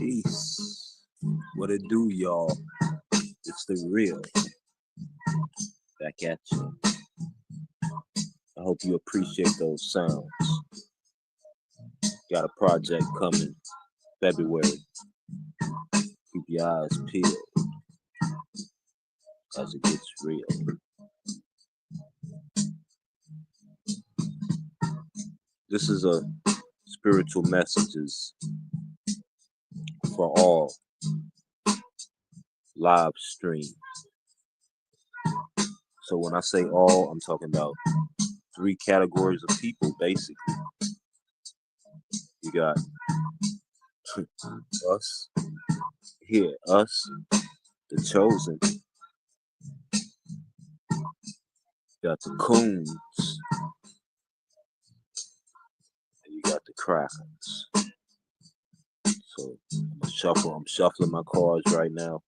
Peace. What it do, y'all? It's the real. Back at you. I hope you appreciate those sounds. Got a project coming February. Keep your eyes peeled as it gets real. This is a spiritual messages for all live stream. So when I say all, I'm talking about 3 categories of people, basically. You got us here, us, the chosen. You got the coons, and you got the crackers. So I'm shuffling my cards right now.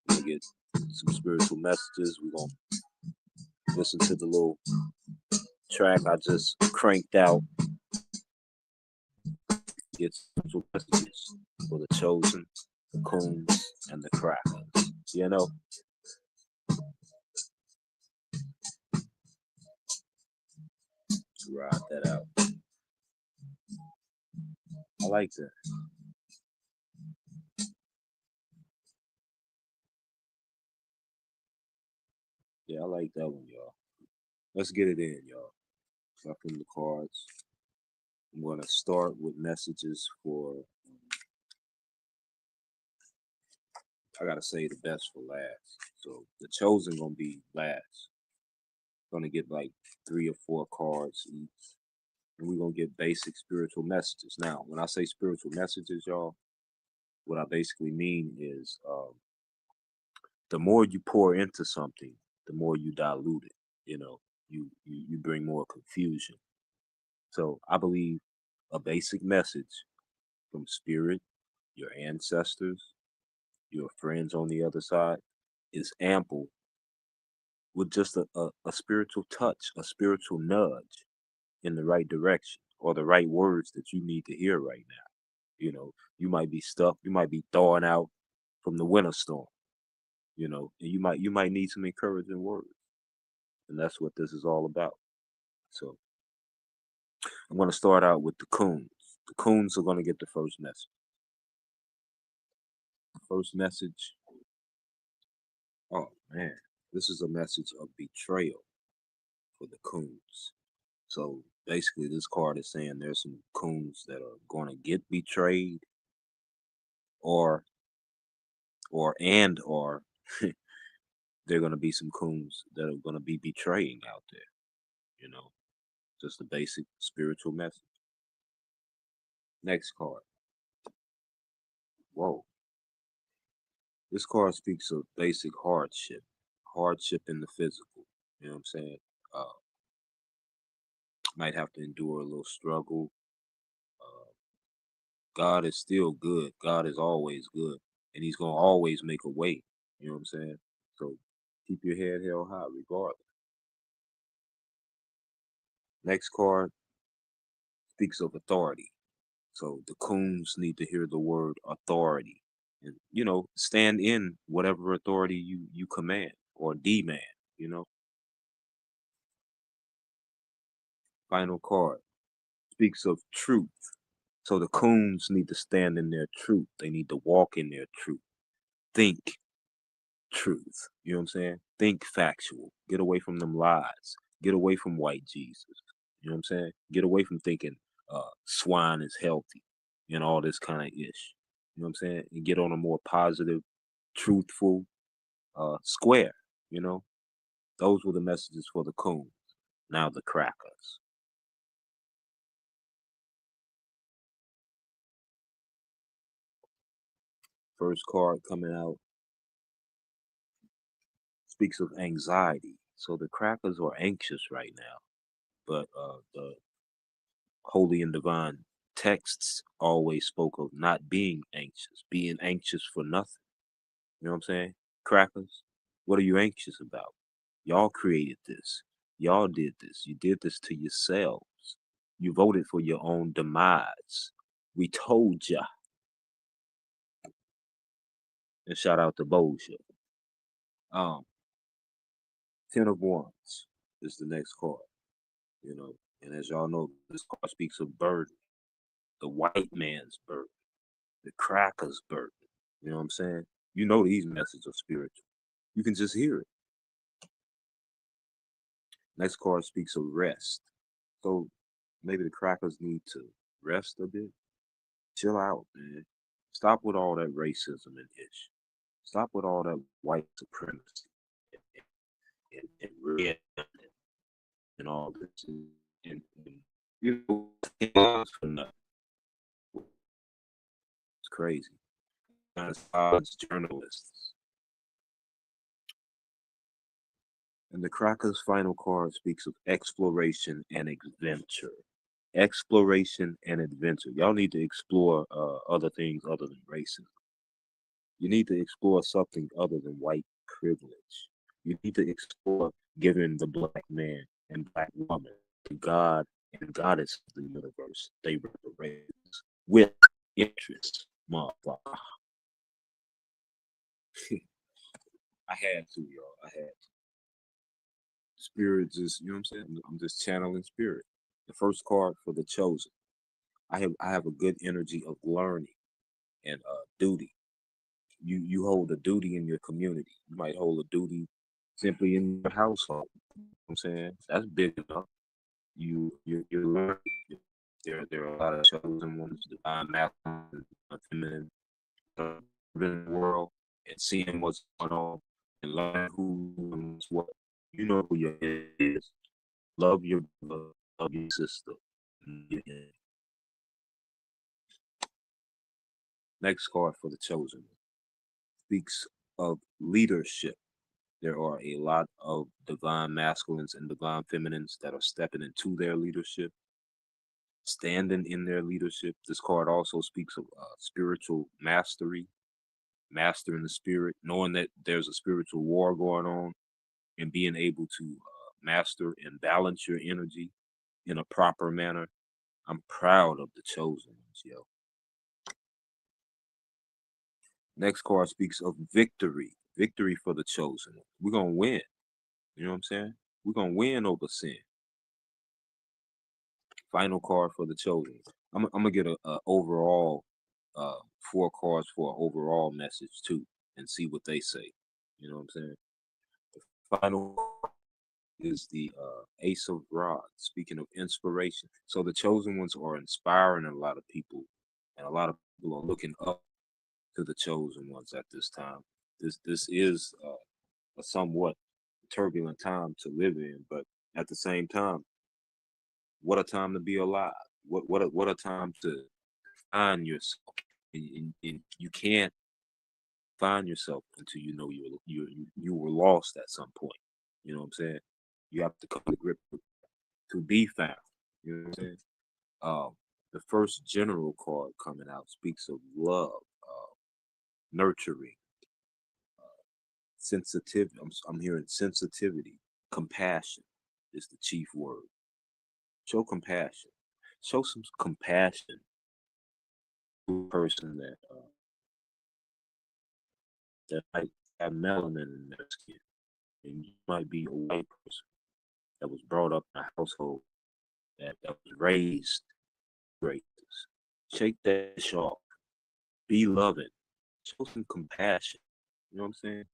We're gonna get some spiritual messages. We're gonna listen to the little track I just cranked out. Get spiritual messages for the chosen, the coons, and the crackers. You know? Ride that out. I like that. Yeah, I like that one, y'all. Let's get it in, y'all. Shuffling the cards. I'm gonna start with messages for I gotta say the best for last. So the chosen gonna be last. Gonna get like 3 or 4 cards each. And we're gonna get basic spiritual messages. Now, when I say spiritual messages, y'all, what I basically mean is the more you pour into something, the more you dilute it. You know, you bring more confusion. So I believe a basic message from spirit, your ancestors, your friends on the other side is ample with just a spiritual touch, a spiritual nudge in the right direction or the right words that you need to hear right now. You know, you might be stuck, you might be thawing out from the winter storm, and you might need some encouraging words. And that's what this is all about. So I'm gonna start out with the coons. The coons are gonna get the first message. First message, oh man, this is a message of betrayal for the coons. So basically, this card is saying there's some coons that are going to get betrayed, or or there are going to be some coons that are going to be betraying out there. You know, just a basic spiritual message. Next card. Whoa, this card speaks of basic hardship in the physical. You know what I'm saying? Uh, might have to endure a little struggle. Uh, God is still good. God is always good, and He's gonna always make a way. You know what I'm saying? So keep your head held high, regardless. Next card speaks of authority. So the coons need to hear the word authority, and stand in whatever authority you command or demand. You know. Final card speaks of truth. So the coons need to stand in their truth. They need to walk in their truth. Think truth. You know what I'm saying? Think factual. Get away from them lies. Get away from white Jesus. You know what I'm saying? Get away from thinking swine is healthy and all this kind of ish. You know what I'm saying? And get on a more positive, truthful square. You know, those were the messages for the coons. Now the crackers. First card coming out speaks of anxiety. So the crackers are anxious right now, but the holy and divine texts always spoke of not being anxious for nothing. You know what I'm saying? Crackers, what are you anxious about? Y'all created this. Y'all did this. You did this to yourselves. You voted for your own demise. We told ya. And shout out to Bullshit. Um, 10 of Wands is the next card, you know. And as y'all know, this card speaks of burden, the white man's burden, the cracker's burden. You know what I'm saying? You know these messages are spiritual. You can just hear it. Next card speaks of rest. So maybe the crackers need to rest a bit. Chill out, man. Stop with all that racism and ish. Stop with all that white supremacy and red and all this. And you know, for nothing. It's crazy. As journalists. And the Cracker's final card speaks of exploration and adventure. Exploration and adventure. Y'all need to explore other things other than racism. You need to explore something other than white privilege. You need to explore giving the black man and black woman, the God and goddess of the universe, they represent with interest, motherfucker. I had to, y'all. I had to. Spirit just, you know what I'm saying? I'm just channeling spirit. The first card for the chosen. I have a good energy of learning and duty. You hold a duty in your community. You might hold a duty simply in your household. You know what I'm saying? That's big enough. You're learning. There are a lot of chosen ones, divine masculine, feminine, in the world, and seeing what's going on and learning who and what. You know who your head is. Love your brother, love your sister. Next card for the chosen speaks of leadership. There are a lot of divine masculines and divine feminines that are stepping into their leadership, standing in their leadership. This card also speaks of spiritual mastery, mastering the spirit, knowing that there's a spiritual war going on, and being able to master and balance your energy in a proper manner. I'm proud of the chosen ones, yo. Next card speaks of victory, victory for the chosen. We're gonna win. You know what I'm saying? We're gonna win over sin. Final card for the chosen. I'm gonna get a overall 4 cards for an overall message too, and see what they say. You know what I'm saying? The final is the Ace of Rods. Speaking of inspiration, so the chosen ones are inspiring a lot of people, and a lot of people are looking up to the chosen ones at this time. This is a somewhat turbulent time to live in, but at the same time, what a time to be alive. What a time to find yourself. And you can't find yourself until you know you were lost at some point. You know what I'm saying? You have to come to grip with to be found. You know what I'm saying? The first general card coming out speaks of love, nurturing, sensitivity. I'm hearing sensitivity, compassion is the chief word. Show compassion. Show some compassion to a person that might have melanin in their skin, and you might be a white person that was brought up in a household that was raised great. Shake that off. Be loving. Show some compassion. You know what I'm saying?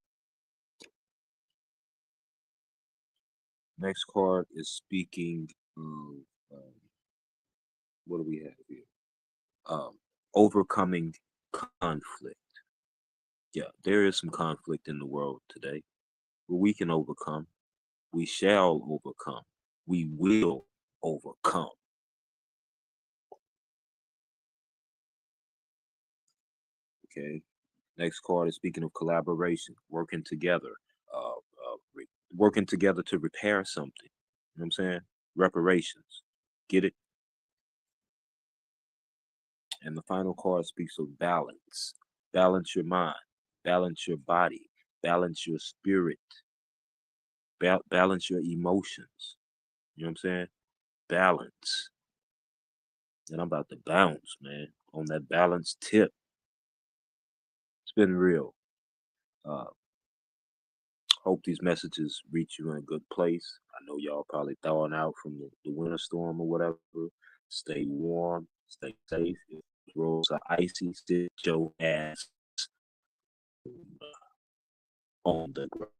Next card is speaking of what do we have here? Overcoming conflict. Yeah, there is some conflict in the world today, but we can overcome. We shall overcome. We will overcome. Okay. Next card is speaking of collaboration, working together, working together to repair something. You know what I'm saying? Reparations. Get it? And the final card speaks of balance. Balance your mind, balance your body, balance your spirit, balance your emotions. You know what I'm saying? Balance. And I'm about to bounce, man, on that balance tip. It's been real. Uh, Hope these messages reach you in a good place. I know y'all probably thawing out from the winter storm or whatever. Stay warm, stay safe. If roads are icy, sit your ass on the ground.